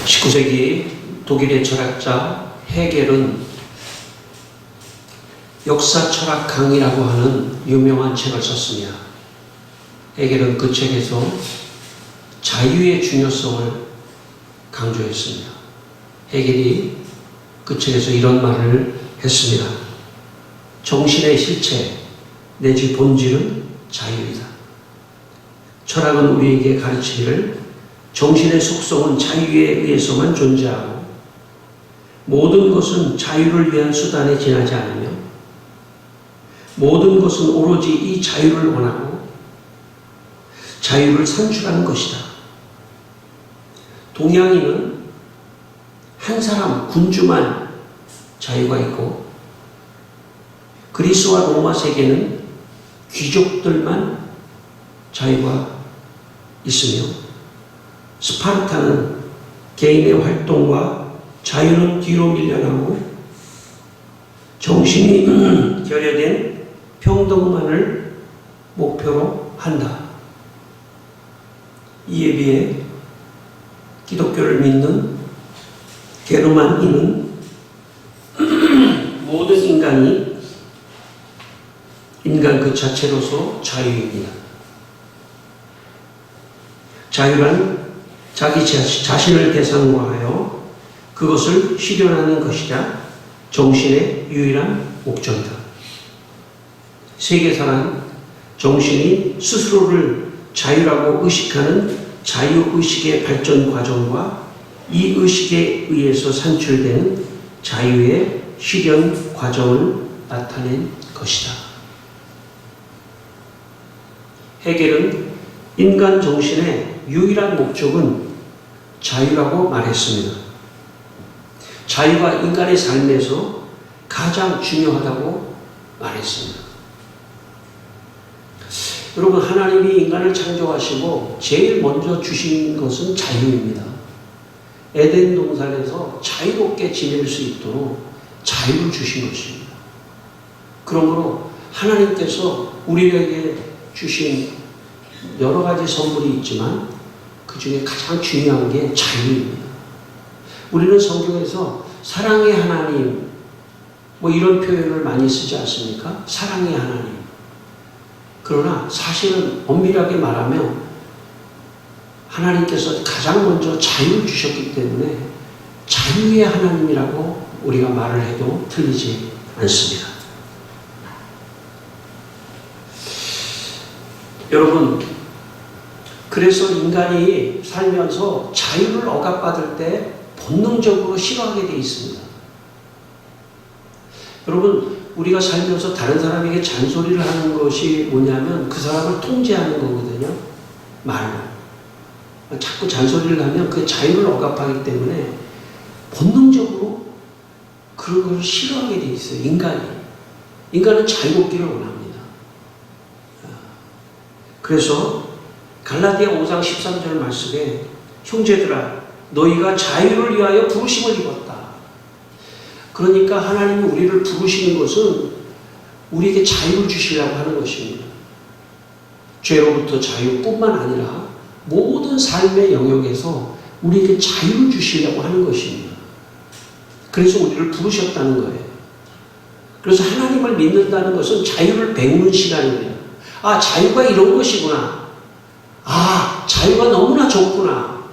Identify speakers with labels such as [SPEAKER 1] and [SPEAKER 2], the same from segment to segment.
[SPEAKER 1] 19세기 독일의 철학자 헤겔은 역사 철학 강의라고 하는 유명한 책을 썼습니다. 헤겔은 그 책에서 자유의 중요성을 강조했습니다. 헤겔이 그 책에서 이런 말을 했습니다. 정신의 실체 내지 본질은 자유이다. 철학은 우리에게 가르치기를 정신의 속성은 자유에 의해서만 존재하고 모든 것은 자유를 위한 수단에 지나지 않으며 모든 것은 오로지 이 자유를 원하고 자유를 산출하는 것이다. 동양인은 한 사람 군주만 자유가 있고 그리스와 로마 세계는 귀족들만 자유가 있으며 스파르타는 개인의 활동과 자유는 뒤로 밀려나고 정신이 결여된 평등만을 목표로 한다. 이에 비해 기독교를 믿는 게르만인은 모든 인간이 인간 그 자체로서 자유입니다. 자유란 자기 자신을 대상으로 하여 그것을 실현하는 것이자 정신의 유일한 목적이다. 세계사란 정신이 스스로를 자유라고 의식하는 자유의식의 발전 과정과 이 의식에 의해서 산출되는 자유의 실현 과정을 나타낸 것이다. 헤겔은 인간 정신의 유일한 목적은 자유라고 말했습니다. 자유가 인간의 삶에서 가장 중요하다고 말했습니다. 여러분, 하나님이 인간을 창조하시고 제일 먼저 주신 것은 자유입니다. 에덴 동산에서 자유롭게 지낼 수 있도록 자유를 주신 것입니다. 그러므로 하나님께서 우리에게 주신 여러 가지 선물이 있지만 그 중에 가장 중요한 게 자유입니다. 우리는 성경에서 사랑의 하나님 이런 표현을 많이 쓰지 않습니까? 사랑의 하나님. 그러나 사실은 엄밀하게 말하면 하나님께서 가장 먼저 자유를 주셨기 때문에 자유의 하나님이라고 우리가 말을 해도 틀리지 않습니다. 여러분, 그래서 인간이 살면서 자유를 억압받을 때 본능적으로 싫어하게 되어 있습니다. 여러분, 우리가 살면서 다른 사람에게 잔소리를 하는 것이 뭐냐면 그 사람을 통제하는 거거든요. 말로. 자꾸 잔소리를 하면 그 자유를 억압하기 때문에 본능적으로 그런 것을 싫어하게 되어 있어요. 인간은 자유롭기를 원합니다. 그래서 갈라디아 5장 13절 말씀에 형제들아 너희가 자유를 위하여 부르심을 입었다. 그러니까 하나님이 우리를 부르시는 것은 우리에게 자유를 주시려고 하는 것입니다. 죄로부터 자유뿐만 아니라 모든 삶의 영역에서 우리에게 자유를 주시려고 하는 것입니다. 그래서 우리를 부르셨다는 거예요. 그래서 하나님을 믿는다는 것은 자유를 배우는 시간입니다. 아, 자유가 이런 것이구나. 아, 자유가 너무나 좋구나.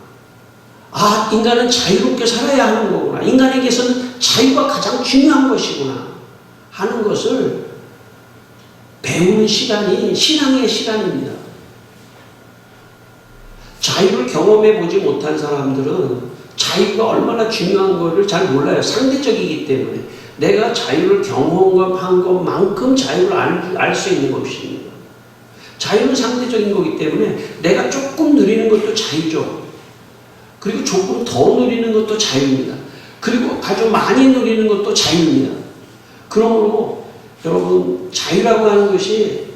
[SPEAKER 1] 아, 인간은 자유롭게 살아야 하는 거구나. 인간에게서는 자유가 가장 중요한 것이구나 하는 것을 배우는 시간이 신앙의 시간입니다. 자유를 경험해 보지 못한 사람들은 자유가 얼마나 중요한 것을 잘 몰라요. 상대적이기 때문에. 내가 자유를 경험한 것만큼 자유를 알 수 있는 것입니다. 자유는 상대적인 거기 때문에 내가 조금 누리는 것도 자유죠. 그리고 조금 더 누리는 것도 자유입니다. 그리고 아주 많이 누리는 것도 자유입니다. 그러므로 여러분, 자유라고 하는 것이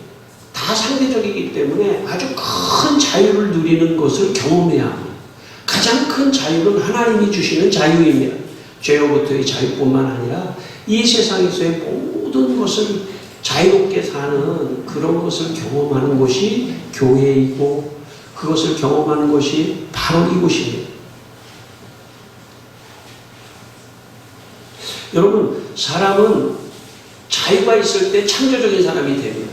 [SPEAKER 1] 다 상대적이기 때문에 아주 큰 자유를 누리는 것을 경험해야 합니다. 가장 큰 자유는 하나님이 주시는 자유입니다. 죄로부터의 자유뿐만 아니라 이 세상에서의 모든 것을 자유롭게 사는 그런 것을 경험하는 것이 교회이고 그것을 경험하는 것이 바로 이곳입니다. 여러분, 사람은 자유가 있을 때 창조적인 사람이 됩니다.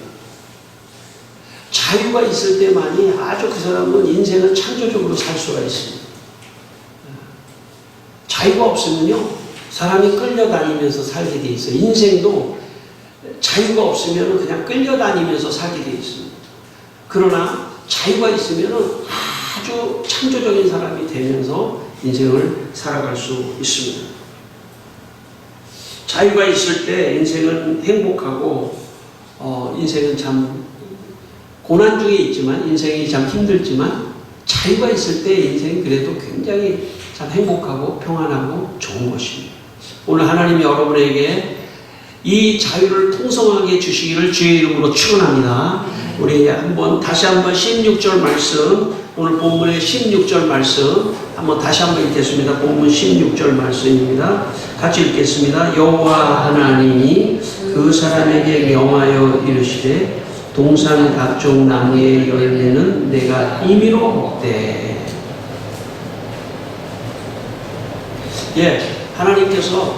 [SPEAKER 1] 자유가 있을 때만이 아주 그 사람은 인생을 창조적으로 살 수가 있습니다. 자유가 없으면요, 사람이 끌려다니면서 살게 돼 있어요. 인생도 자유가 없으면 그냥 끌려다니면서 살게 돼 있습니다. 그러나 자유가 있으면 아주 창조적인 사람이 되면서 인생을 살아갈 수 있습니다. 자유가 있을 때 인생은 행복하고, 인생은 참 고난 중에 있지만, 인생이 참 힘들지만, 자유가 있을 때 인생이 그래도 굉장히 참 행복하고 평안하고 좋은 것입니다. 오늘 하나님이 여러분에게 이 자유를 풍성하게 주시기를 주의 이름으로 축원합니다. 우리 다시 한번 16절 말씀, 오늘 본문의 16절 말씀 한번 다시 한번 읽겠습니다. 본문 16절 말씀입니다. 같이 읽겠습니다. 여호와 하나님이 그 사람에게 명하여 이르시되 동산 각종 나무의 열매는 내가 임의로 먹되. 하나님께서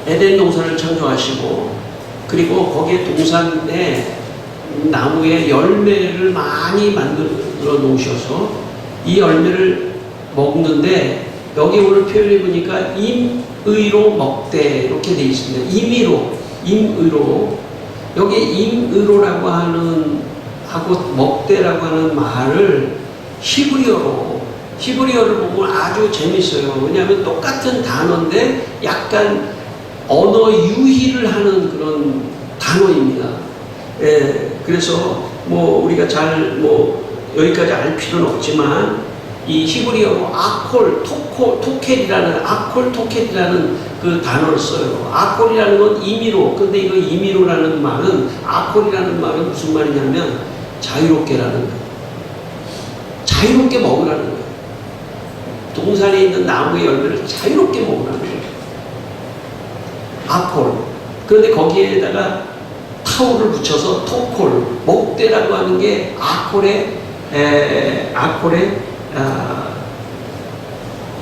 [SPEAKER 1] 에덴 동산을 창조하시고, 그리고 거기에 동산에 나무의 열매를 많이 만들어 놓으셔서 이 열매를 먹는데, 여기 오늘 표현해 보니까 임의로 먹되 이렇게 되어 있습니다. 임의로. 여기 임의로라고 하고 먹되라고 하는 말을 히브리어를 보면 아주 재밌어요. 왜냐하면 똑같은 단어인데 약간 언어 유희를 하는 그런 단어입니다. 그래서 우리가 잘 여기까지 알 필요는 없지만, 이 히브리어로 토켓이라는 그 단어를 써요. 아콜이라는 건 임의로. 근데 이거 임의로라는 말은, 아콜이라는 말은 무슨 말이냐면 자유롭게라는 거예요. 자유롭게 먹으라는 거예요. 동산에 있는 나무의 열매를 자유롭게 먹으라는 거예요. 아콜. 그런데 거기에다가 타올을 붙여서 토콜, 먹되라고 하는 게 아콜의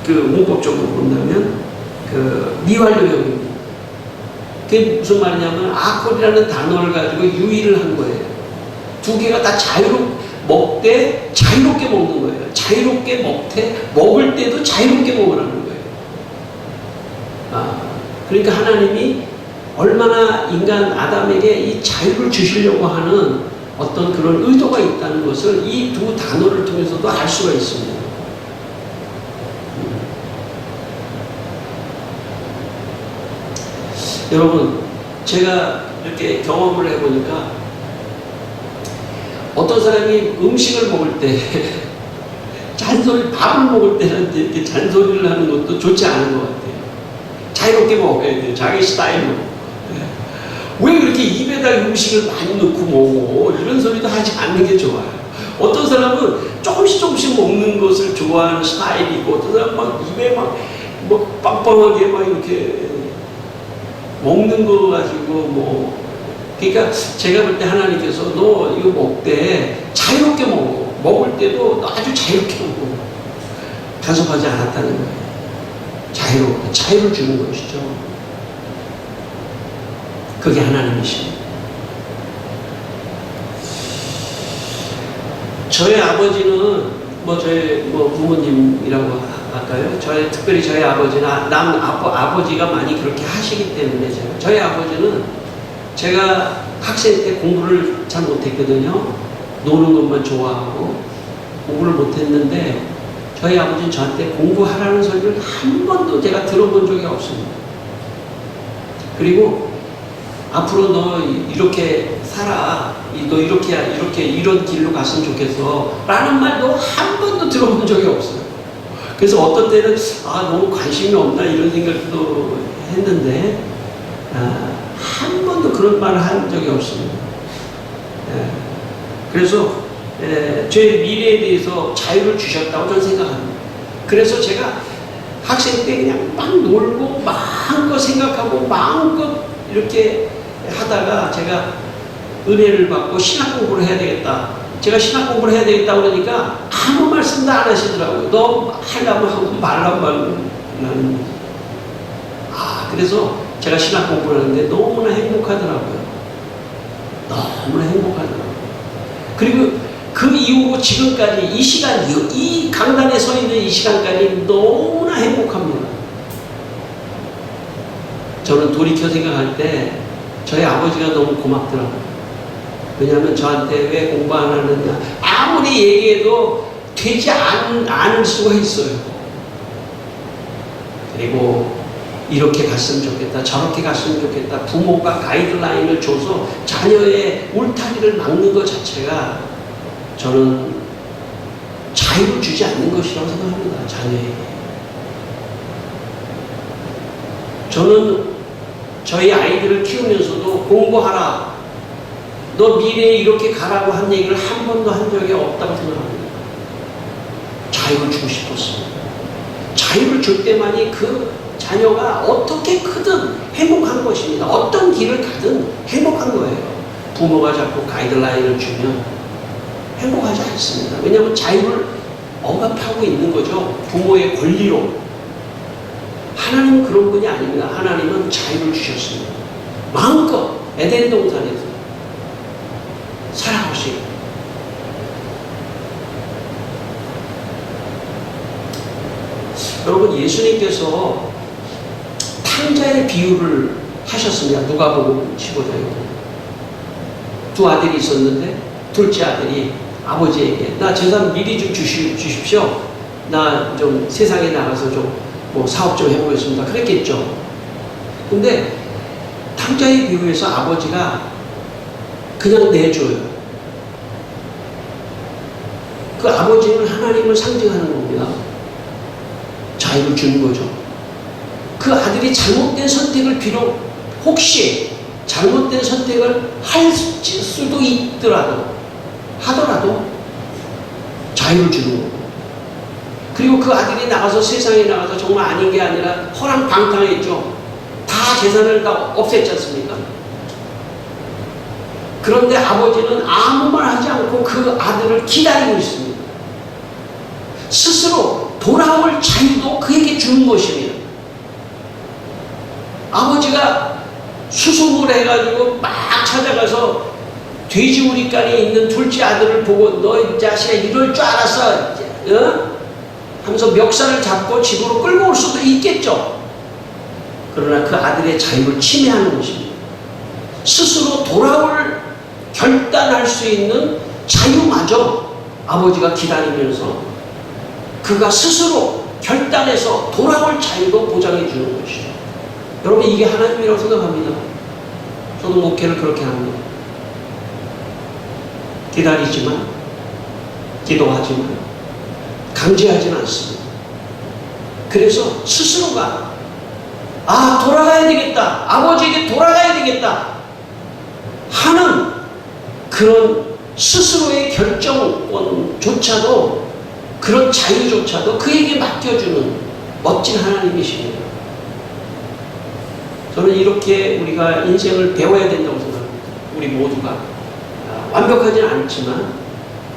[SPEAKER 1] 그 문법적으로 본다면 미완료형입니다. 그게 무슨 말이냐면 아콜이라는 단어를 가지고 유의를 한 거예요. 두 개가 다 먹되 자유롭게 먹는 거예요. 자유롭게 먹을 때도 자유롭게 먹으라는 거예요. 그러니까 하나님이 얼마나 인간 아담에게 이 자유를 주시려고 하는 어떤 그런 의도가 있다는 것을 이 두 단어를 통해서도 알 수가 있습니다. 여러분, 제가 이렇게 경험을 해보니까 어떤 사람이 음식을 먹을 때 밥을 먹을 때는 이렇게 잔소리를 하는 것도 좋지 않은 것 같아요. 자유롭게 먹어야 돼요. 자기 스타일로. 왜 그렇게 입에다 음식을 많이 넣고 먹어? 이런 소리도 하지 않는 게 좋아요. 어떤 사람은 조금씩 먹는 것을 좋아하는 스타일이고, 어떤 사람은 입에 빵빵하게 이렇게 먹는 거 가지고 그러니까 제가 볼 때 하나님께서 너 이거 먹되 자유롭게 먹을 때도 아주 자유롭게 먹어. 간섭하지 않았다는 거예요. 자유를 주는 것이죠. 그게 하나님이십니다. 저희 아버지는 저희 부모님이라고 할까요? 특별히 저희 아버지는 아버지가 많이 그렇게 하시기 때문에 저희 아버지는 제가 학생 때 공부를 잘 못했거든요. 노는 것만 좋아하고 공부를 못했는데 저희 아버지는 저한테 공부하라는 소리를 한 번도 제가 들어본 적이 없습니다. 그리고 앞으로 너 이렇게 살아, 너 이런 길로 갔으면 좋겠어 라는 말도 한 번도 들어본 적이 없어요. 그래서 어떤 때는 너무 관심이 없나 이런 생각도 했는데 한 번도 그런 말을 한 적이 없습니다. 그래서 제 미래에 대해서 자유를 주셨다고 저는 생각합니다. 그래서 제가 학생 때 그냥 막 놀고 마음껏 생각하고 마음껏 이렇게 하다가 제가 은혜를 받고 신학 공부를 해야 되겠다. 제가 신학 공부를 해야 되겠다 그러니까 아무 말씀도 안 하시더라고요. 너 하려면 하고 말라고 라는. 그래서 제가 신학 공부를 하는데 너무나 행복하더라고요. 너무나 행복하더라고요. 그리고 그 이후로 지금까지 이 시간, 이 강단에 서 있는 이 시간까지 너무나 행복합니다. 저는 돌이켜 생각할 때 저희 아버지가 너무 고맙더라고요. 왜냐하면 저한테 왜 공부 안 하느냐 아무리 얘기해도 되지 않을 수가 있어요. 그리고 이렇게 갔으면 좋겠다, 저렇게 갔으면 좋겠다, 부모가 가이드라인을 줘서 자녀의 울타리를 막는 것 자체가 저는 자유를 주지 않는 것이라고 생각합니다. 자녀에게. 저는 저희 아이들을 키우면서도 공부하라, 너 미래에 이렇게 가라고 한 얘기를 한 번도 한 적이 없다고 생각합니다. 자유를 주고 싶었습니다. 자유를 줄 때만이 그 자녀가 어떻게 크든 행복한 것입니다. 어떤 길을 가든 행복한 거예요. 부모가 자꾸 가이드라인을 주면 행복하지 않습니다. 왜냐하면 자유를 억압하고 있는 거죠. 부모의 권리로. 하나님은 그런 분이 아닙니다. 하나님은 자유를 주셨습니다. 마음껏 에덴 동산에서 살아보세요. 여러분, 예수님께서 탕자의 비유를 하셨습니다. 누가복음 15장에. 두 아들이 있었는데 둘째 아들이 아버지에게 나 재산 미리 좀 주십시오. 나 좀 세상에 나가서 좀 뭐 사업 좀 해보겠습니다. 그랬겠죠. 근데 탕자의 비유에서 아버지가 그냥 내줘요. 그 아버지는 하나님을 상징하는 겁니다. 자유를 주는 거죠. 그 아들이 잘못된 선택을 비록 혹시 잘못된 선택을 할 수도 하더라도 자유를 주는 거고, 그리고 그 아들이 나가서 세상에 나가서 정말 아닌 게 아니라 허랑방탕했죠. 다 재산을 다 없앴지 않습니까? 그런데 아버지는 아무 말 하지 않고 그 아들을 기다리고 있습니다. 스스로 돌아올 자유도 그에게 주는 것입니다. 아버지가 수습을 해가지고 막 찾아가서 돼지우리간에 있는 둘째 아들을 보고 너 이 자식아 이럴 줄 알았어, 하면서 멱살을 잡고 집으로 끌고 올 수도 있겠죠. 그러나 그 아들의 자유를 침해하는 것입니다. 스스로 돌아올 결단할 수 있는 자유마저 아버지가 기다리면서 그가 스스로 결단해서 돌아올 자유도 보장해 주는 것이죠. 여러분, 이게 하나님이라고 생각합니다. 저도 목회를 그렇게 합니다. 기다리지만, 기도하지만 강제하지는 않습니다. 그래서 스스로가 돌아가야 되겠다, 아버지에게 돌아가야 되겠다 하는 그런 스스로의 결정권조차도, 그런 자유조차도 그에게 맡겨주는 멋진 하나님이십니다. 저는 이렇게 우리가 인생을 배워야 된다고 생각합니다. 우리 모두가 완벽하지는 않지만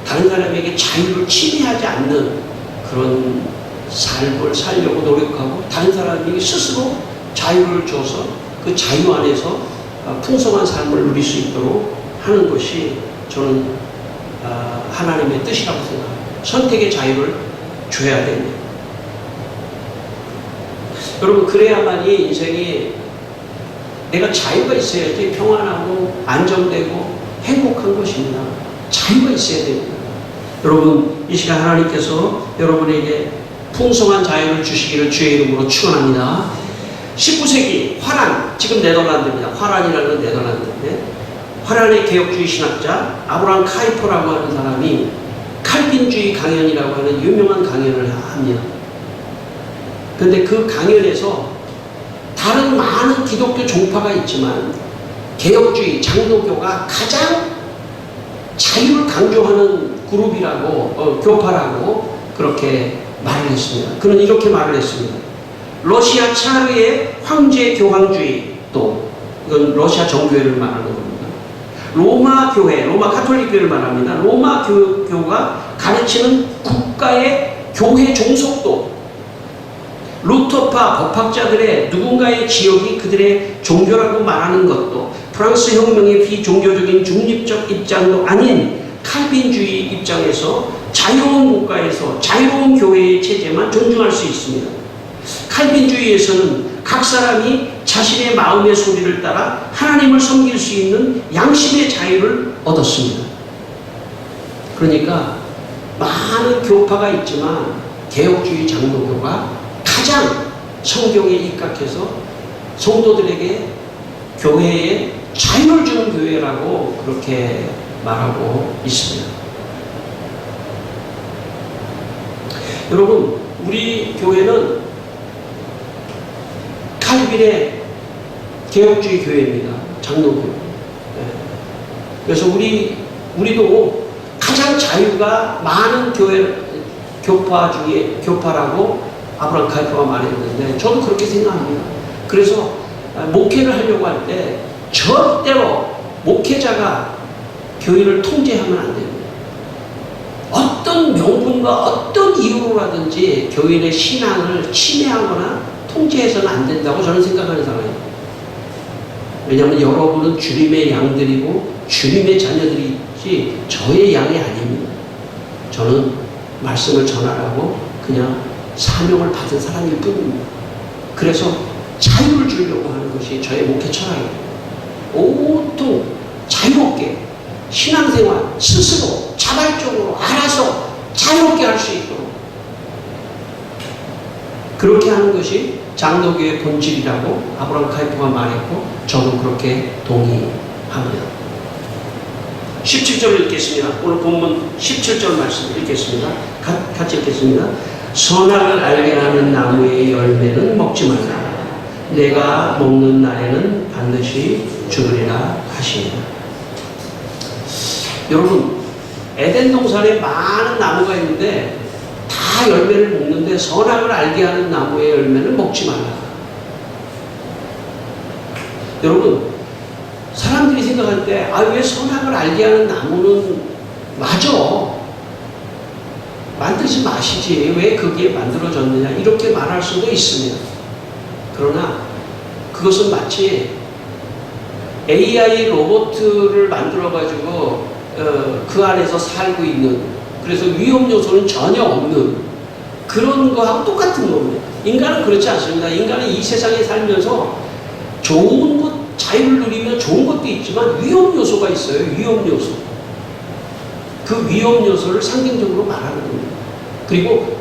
[SPEAKER 1] 다른 사람에게 자유를 침해하지 않는 그런 삶을 살려고 노력하고, 다른 사람에게 스스로 자유를 줘서 그 자유 안에서 풍성한 삶을 누릴 수 있도록 하는 것이 저는 하나님의 뜻이라고 생각합니다. 선택의 자유를 줘야 됩니다. 여러분, 그래야만이 인생이 내가 자유가 있어야지 평안하고 안정되고 행복한 것입니다. 자유가 있어야 됩니다. 여러분, 이 시간 하나님께서 여러분에게 풍성한 자유를 주시기를 주의 이름으로 축원합니다. 19세기 화란, 지금 네덜란드입니다. 화란이라는 건 네덜란드인데, 화란의 개혁주의 신학자 아브라함 카이퍼라고 하는 사람이 칼빈주의 강연이라고 하는 유명한 강연을 합니다. 그런데 그 강연에서 다른 많은 기독교 종파가 있지만 개혁주의 장로교가 가장 자유를 강조하는 그룹이라고, 교파라고 그렇게 말을 했습니다. 그는 이렇게 말을 했습니다. 러시아 차르의 황제 교황주의, 또 이건 러시아 정교회를 말하는 겁니다. 로마 교회, 로마 가톨릭 교회를 말합니다. 로마 교가 가르치는 국가의 교회 종속도, 루터파 법학자들의 누군가의 지역이 그들의 종교라고 말하는 것도 프랑스 혁명의 비종교적인 중립적 입장도 아닌 칼빈주의 입장에서 자유로운 국가에서 자유로운 교회의 체제만 존중할 수 있습니다. 칼빈주의에서는 각 사람이 자신의 마음의 소리를 따라 하나님을 섬길 수 있는 양심의 자유를 얻었습니다. 그러니까 많은 교파가 있지만 개혁주의 장로교가 가장 성경에 입각해서 성도들에게 교회에 자유를 주는 교회라고 그렇게 말하고 있습니다. 여러분, 우리 교회는 칼빈의 개혁주의 교회입니다. 장로교. 그래서 우리도 가장 자유가 많은 교파 중에 교파라고 아브라함 카이퍼가 말했는데 저도 그렇게 생각합니다. 그래서 목회를 하려고 할 때 절대로 목회자가 교회를 통제하면 안 됩니다. 어떤 명분과 어떤 이유로라든지 교인의 신앙을 침해하거나 통제해서는 안 된다고 저는 생각하는 사람입니다. 왜냐하면 여러분은 주님의 양들이고 주님의 자녀들이지 저의 양이 아닙니다. 저는 말씀을 전하라고 그냥 사명을 받은 사람일 뿐입니다. 그래서 자유를 주려고 하는 것이 저의 목회 철학입니다. 온통 자유롭게 신앙생활 스스로 자발적으로 알아서 자유롭게 할 수 있도록 그렇게 하는 것이 장로교의 본질이라고 아브라함 카이퍼가 말했고 저도 그렇게 동의합니다. 17절을 읽겠습니다. 오늘 본문 17절 말씀 읽겠습니다. 같이 읽겠습니다. 선악을 알게 하는 나무의 열매는 먹지 말라. 내가 먹는 날에는 반드시 죽으리라 하시니라. 여러분, 에덴 동산에 많은 나무가 있는데 다 열매를 먹는데 선악을 알게 하는 나무의 열매는 먹지 말라. 여러분, 사람들이 생각할 때 왜 선악을 알게 하는 나무는 맞아. 만들지 마시지. 왜 그게 만들어졌느냐. 이렇게 말할 수도 있습니다. 그러나 그것은 마치 AI 로봇을 만들어가지고 그 안에서 살고 있는, 그래서 위험 요소는 전혀 없는 그런 거하고 똑같은 겁니다. 인간은 그렇지 않습니다. 인간은 이 세상에 살면서 좋은 것, 자유를 누리면 좋은 것도 있지만 위험 요소가 있어요. 위험 요소. 그 위험 요소를 상징적으로 말하는 겁니다. 그리고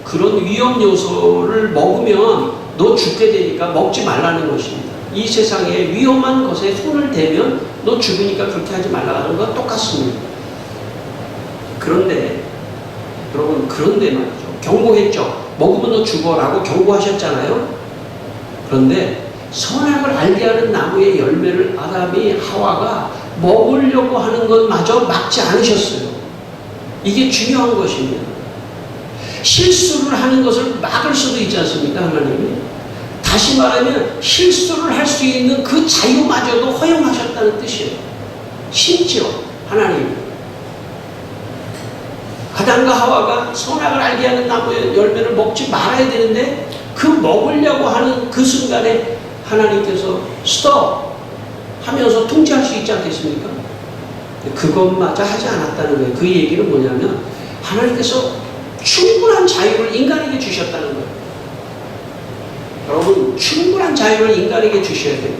[SPEAKER 1] 그런 위험 요소를 먹으면 너 죽게 되니까 먹지 말라는 것입니다. 이 세상에 위험한 것에 손을 대면 너 죽으니까 그렇게 하지 말라는 건 똑같습니다. 그런데 여러분, 그런데 말이죠. 경고했죠. 먹으면 너 죽어라고 경고하셨잖아요. 그런데 선악을 알게 하는 나무의 열매를 아담이 하와가 먹으려고 하는 것마저 막지 않으셨어요. 이게 중요한 것입니다. 실수를 하는 것을 막을 수도 있지 않습니까, 하나님이? 다시 말하면 실수를 할 수 있는 그 자유마저도 허용하셨다는 뜻이에요. 심지어 하나님, 아담과 하와가 선악을 알게 하는 나무의 열매를 먹지 말아야 되는데 그 먹으려고 하는 그 순간에 하나님께서 스톱 하면서 통제할 수 있지 않겠습니까? 그것마저 하지 않았다는 거예요. 그 얘기는 뭐냐면 하나님께서 충분한 자유를 인간에게 주셨다는 거예요. 여러분, 충분한 자유를 인간에게 주셔야 돼요.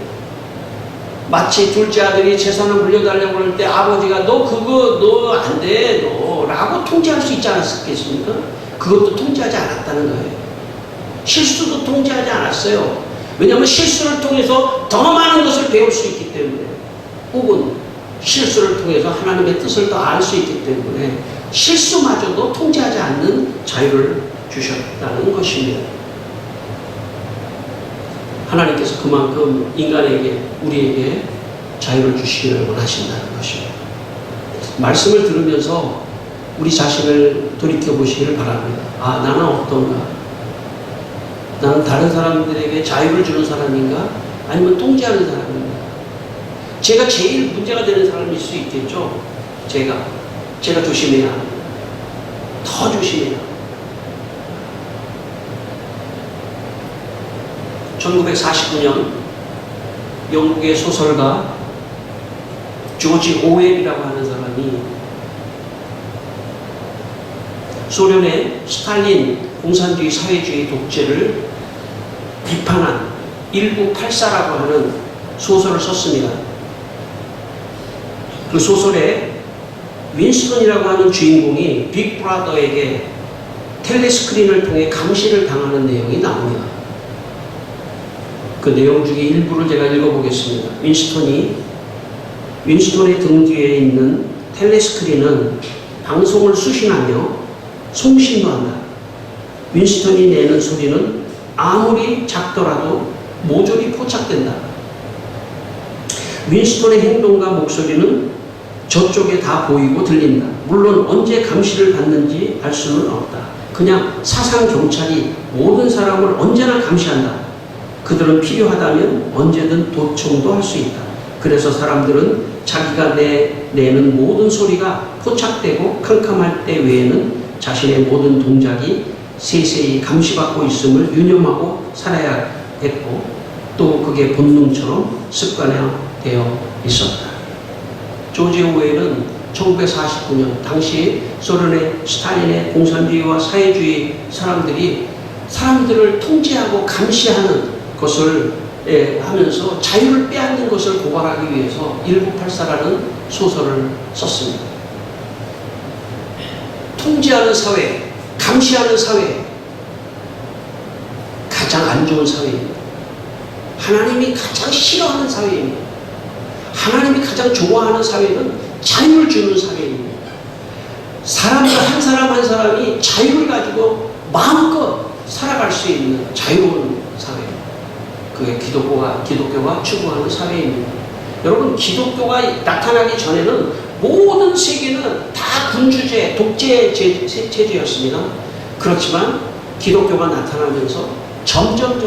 [SPEAKER 1] 마치 둘째 아들이 재산을 물려달라고 할 때 아버지가 너 안 돼, 너 라고 통제할 수 있지 않았겠습니까? 그것도 통제하지 않았다는 거예요. 실수도 통제하지 않았어요. 왜냐하면 실수를 통해서 더 많은 것을 배울 수 있기 때문에, 혹은 실수를 통해서 하나님의 뜻을 더 알 수 있기 때문에 실수마저도 통제하지 않는 자유를 주셨다는 것입니다. 하나님께서 그만큼 인간에게, 우리에게 자유를 주시기를 원하신다는 것입니다. 말씀을 들으면서 우리 자신을 돌이켜보시기를 바랍니다. 나는 어떤가? 나는 다른 사람들에게 자유를 주는 사람인가? 아니면 통제하는 사람인가? 제가 제일 문제가 되는 사람일 수 있겠죠? 제가 조심해야 합니다. 더 조심해야 합니다. 1949년 영국의 소설가 조지 오웰이라고 하는 사람이 소련의 스탈린 공산주의 사회주의 독재를 비판한 1984라고 하는 소설을 썼습니다. 그 소설에 윈스턴이라고 하는 주인공이 빅브라더에게 텔레스크린을 통해 감시를 당하는 내용이 나옵니다. 그 내용 중에 일부를 제가 읽어보겠습니다. 윈스턴의 등 뒤에 있는 텔레스크린은 방송을 수신하며 송신도 한다. 윈스턴이 내는 소리는 아무리 작더라도 모조리 포착된다. 윈스턴의 행동과 목소리는 저쪽에 다 보이고 들린다. 물론 언제 감시를 받는지 알 수는 없다. 그냥 사상 경찰이 모든 사람을 언제나 감시한다. 그들은 필요하다면 언제든 도청도 할 수 있다. 그래서 사람들은 자기가 내는 모든 소리가 포착되고 캄캄할 때 외에는 자신의 모든 동작이 세세히 감시받고 있음을 유념하고 살아야 했고 또 그게 본능처럼 습관화되어 있었다. 조지 오웰은 1949년 당시 소련의 스탈린의 공산주의와 사회주의 사람들이 사람들을 통제하고 감시하는 것을 하면서 자유를 빼앗는 것을 고발하기 위해서 1984라는 소설을 썼습니다. 통제하는 사회, 감시하는 사회, 가장 안 좋은 사회입니다. 하나님이 가장 싫어하는 사회입니다. 하나님이 가장 좋아하는 사회는 자유를 주는 사회입니다. 사람들 한 사람 한 사람이 자유를 가지고 마음껏 살아갈 수 있는 자유로운 사회. 그게 기독교가 추구하는 사회입니다. 여러분, 기독교가 나타나기 전에는 모든 세계는 다 군주제, 독재 체제였습니다. 그렇지만 기독교가 나타나면서 점점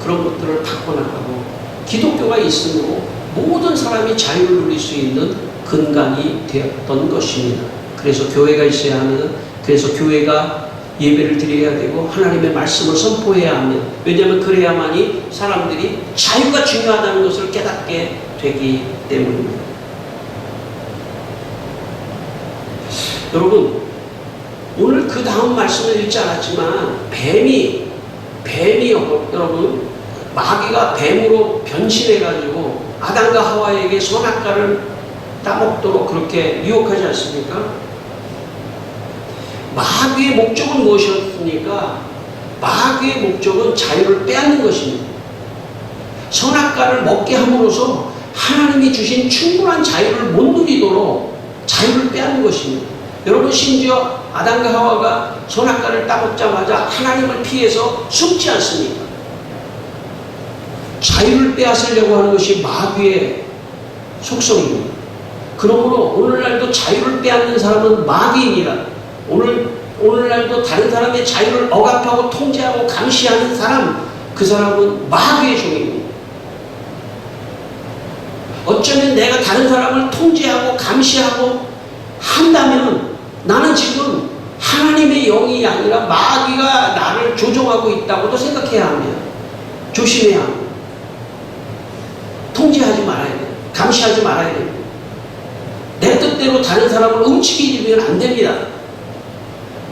[SPEAKER 1] 그런 것들을 바꿔나가고 기독교가 있으므로 모든 사람이 자유를 누릴 수 있는 근간이 되었던 것입니다. 그래서 교회가 있어야 하면, 그래서 교회가 예배를 드려야 되고 하나님의 말씀을 선포해야 하며, 왜냐하면 그래야만이 사람들이 자유가 중요하다는 것을 깨닫게 되기 때문입니다. 여러분, 오늘 그 다음 말씀을 읽지 않았지만 뱀이 여러분, 마귀가 뱀으로 변신해가지고 아담과 하와에게 선악과를 따먹도록 그렇게 유혹하지 않습니까? 마귀의 목적은 무엇이었습니까? 마귀의 목적은 자유를 빼앗는 것입니다. 선악과를 먹게 함으로써 하나님이 주신 충분한 자유를 못 누리도록 자유를 빼앗는 것입니다. 여러분, 심지어 아담과 하와가 선악과를 따먹자마자 하나님을 피해서 숨지 않습니까? 자유를 빼앗으려고 하는 것이 마귀의 속성입니다. 그러므로 오늘날도 자유를 빼앗는 사람은 마귀입니다. 오늘날도 다른 사람의 자유를 억압하고 통제하고 감시하는 사람, 그 사람은 마귀의 종입니다. 어쩌면 내가 다른 사람을 통제하고 감시하고 한다면 나는 지금 하나님의 영이 아니라 마귀가 나를 조종하고 있다고도 생각해야 합니다. 조심해야 합니다. 통제하지 말아야 돼요. 감시하지 말아야 됩니다. 내 뜻대로 다른 사람을 움직이면 안 됩니다.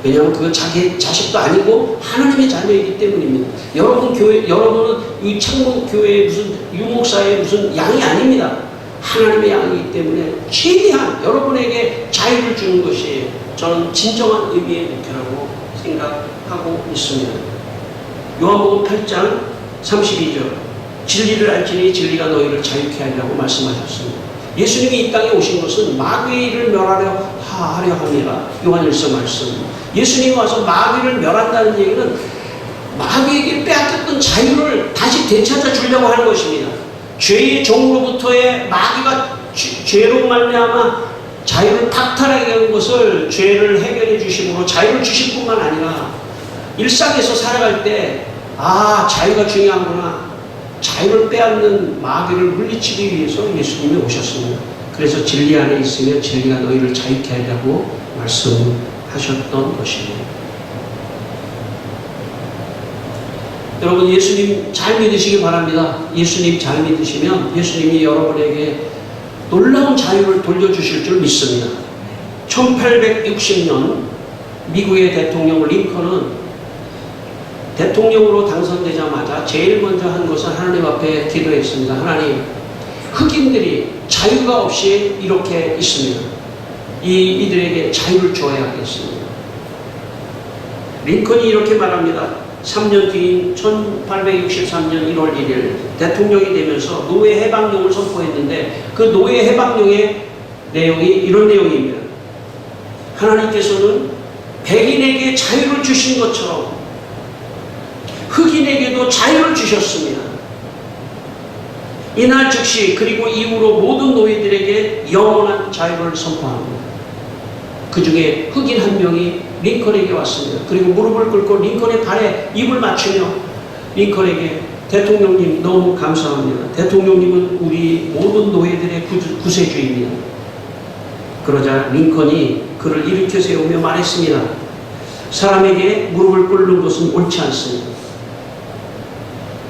[SPEAKER 1] 왜냐하면 그건 자기 자식도 아니고 하나님의 자녀이기 때문입니다. 여러분은 이 창문교회의 무슨 유목사의 무슨 양이 아닙니다. 하나님의 양이기 때문에 최대한 여러분에게 자유를 주는 것이 저는 진정한 의미의 목표라고 생각하고 있습니다. 요한복음 8장 32절, 진리를 알지니 진리가 너희를 자유케 하리라고 말씀하셨습니다. 예수님이 이 땅에 오신 것은 마귀를 멸하려 함이라. 요한일서 말씀. 예수님이 와서 마귀를 멸한다는 얘기는 마귀에게 빼앗겼던 자유를 다시 되찾아 주려고 하는 것입니다. 죄의 종으로부터의 마귀가 죄로 말미암아 자유를 박탈하게 하는 것을 죄를 해결해 주심으로 자유를 주실 뿐만 아니라 일상에서 살아갈 때 자유가 중요하구나, 자유를 빼앗는 마귀를 물리치기 위해서 예수님이 오셨습니다. 그래서 진리 안에 있으면 진리가 너희를 자유케 하려고 말씀하셨던 것입니다. 여러분 예수님 잘 믿으시기 바랍니다. 예수님 잘 믿으시면 예수님이 여러분에게 놀라운 자유를 돌려주실 줄 믿습니다. 1860년 미국의 대통령 링컨은 대통령으로 당선되자마자 제일 먼저 한 것은 하나님 앞에 기도했습니다. 하나님, 흑인들이 자유가 없이 이렇게 있습니다. 이들에게 자유를 줘야겠습니다. 링컨이 이렇게 말합니다. 3년 뒤인 1863년 1월 1일 대통령이 되면서 노예 해방령을 선포했는데 그 노예 해방령의 내용이 이런 내용입니다. 하나님께서는 백인에게 자유를 주신 것처럼 흑인에게도 자유를 주셨습니다. 이날 즉시 그리고 이후로 모든 노예들에게 영원한 자유를 선포합니다. 그 중에 흑인 한 명이 링컨에게 왔습니다. 그리고 무릎을 꿇고 링컨의 발에 입을 맞추며 링컨에게 대통령님 너무 감사합니다. 대통령님은 우리 모든 노예들의 구세주입니다. 그러자 링컨이 그를 일으켜 세우며 말했습니다. 사람에게 무릎을 꿇는 것은 옳지 않습니다.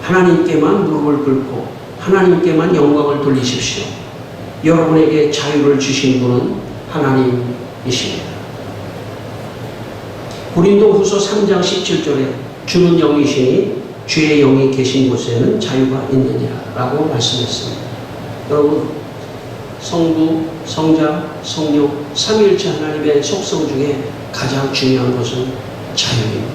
[SPEAKER 1] 하나님께만 무릎을 꿇고 하나님께만 영광을 돌리십시오. 여러분에게 자유를 주신 분은 하나님이십니다. 고린도후서 3장 17절에 주는 영이시니 주의 영이 계신 곳에는 자유가 있느니라 라고 말씀했습니다. 여러분, 성부, 성자, 성령, 삼위일체 하나님의 속성 중에 가장 중요한 것은 자유입니다.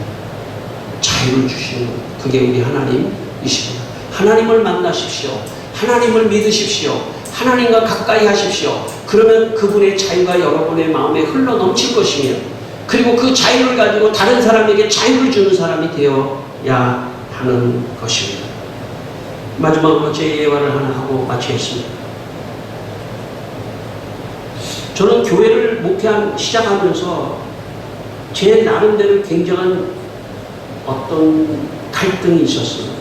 [SPEAKER 1] 자유를 주시는 것, 그게 우리 하나님이십니다. 하나님을 만나십시오. 하나님을 믿으십시오. 하나님과 가까이 하십시오. 그러면 그분의 자유가 여러분의 마음에 흘러 넘칠 것이며 그리고 그 자유를 가지고 다른 사람에게 자유를 주는 사람이 되어야 하는 것입니다. 마지막으로 제 예화를 하나 하고 마치겠습니다. 저는 교회를 시작하면서 제 나름대로 굉장한 어떤 갈등이 있었습니다.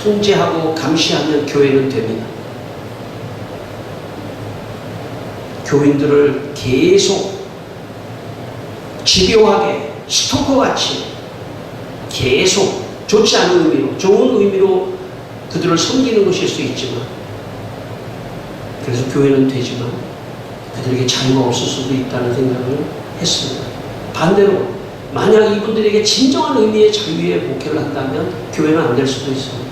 [SPEAKER 1] 통제하고 감시하면 교회는 됩니다. 교인들을 계속 집요하게 스토커같이 계속 좋지 않은 의미로, 좋은 의미로 그들을 섬기는 것일 수 있지만, 그래서 교회는 되지만 그들에게 자유가 없을 수도 있다는 생각을 했습니다. 반대로 만약 이분들에게 진정한 의미의 자유의 목회를 한다면 교회는 안 될 수도 있습니다.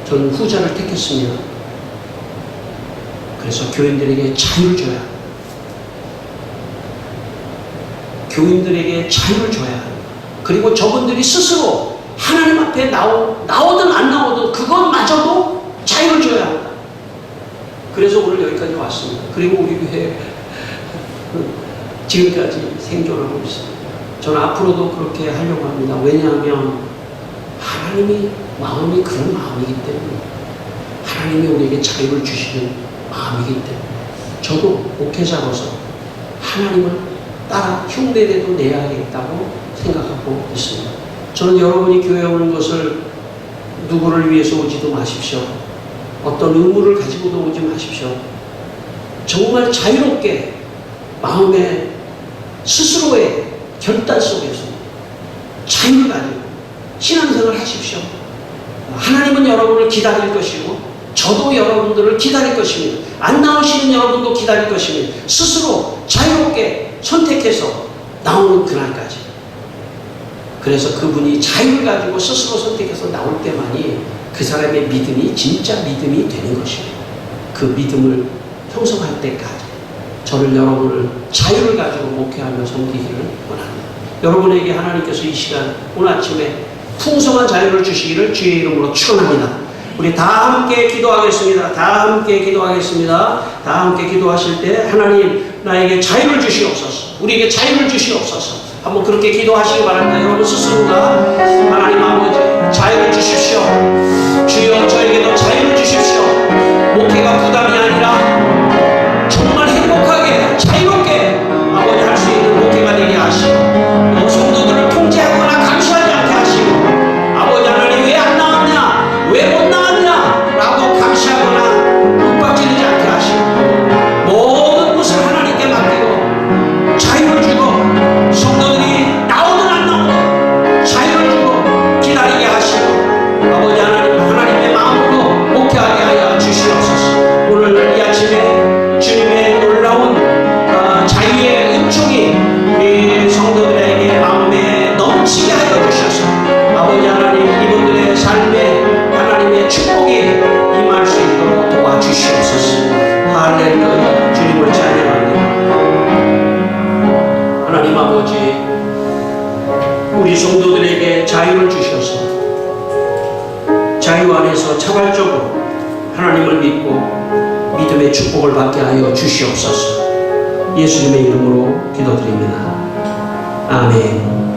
[SPEAKER 1] 저는 후자를 택했습니다. 그래서 교인들에게 자유를 줘야 합니다. 교인들에게 자유를 줘야 합니다. 그리고 저분들이 스스로 하나님 앞에 나오든 안 나오든 그것마저도 자유를 줘야 합니다. 그래서 오늘 여기까지 왔습니다. 그리고 우리 교회 지금까지 생존하고 있습니다. 저는 앞으로도 그렇게 하려고 합니다. 왜냐하면 하나님이 마음이 그런 마음이기 때문에, 하나님이 우리에게 자유를 주시는 마음이기 때문에 저도 목회자로서 하나님을 따라 흉내라도 내야겠다고 생각하고 있습니다. 저는 여러분이 교회에 오는 것을 누구를 위해서 오지도 마십시오. 어떤 의무를 가지고도 오지 마십시오. 정말 자유롭게 마음의 스스로의 결단 속에서 자유를 가지고 신앙생활을 하십시오. 하나님은 여러분을 기다릴 것이고 저도 여러분들을 기다릴 것입니다. 안 나오시는 여러분도 기다릴 것입니다. 스스로 자유롭게 선택해서 나오는 그날까지. 그래서 그분이 자유를 가지고 스스로 선택해서 나올 때만이 그 사람의 믿음이 진짜 믿음이 되는 것입니다. 그 믿음을 형성할 때까지 저는 여러분을 자유를 가지고 목회하며 섬기기를 원합니다. 여러분에게 하나님께서 이 시간 오늘 아침에 풍성한 자유를 주시기를 주의 이름으로 축원합니다. 우리 다 함께 기도하겠습니다. 다 함께 기도하겠습니다. 다 함께 기도하실 때 하나님 나에게 자유를 주시옵소서. 우리에게 자유를 주시옵소서. 한번 그렇게 기도하시기 바랍니다. 여러분 스스로가 하나님 아버지 자유를 주십시오. 주여 저에게도 자유를 주십시오. 목회가 부담이 아니라 정말 행복하게 자유롭게 아버지 할 수 있는 목회가 되게 하시고 성도들을 통제하거나 감시하지 않게 하시고 아버지 하나님 왜 안 나왔냐 왜 못 나왔냐 라고 감시하거나 윽박지르지 않게 하시고 모든 것을 하나님께 맡기고 자유를 주고 성도들이 나오든 안 나오든 주시옵소서. 할렐루야. 주님을 찬양합니다. 하나님 아버지, 우리 성도들에게 자유를 주셔서 자유 안에서 자발적으로 하나님을 믿고 믿음의 축복을 받게 하여 주시옵소서. 예수님의 이름으로 기도드립니다. 아멘.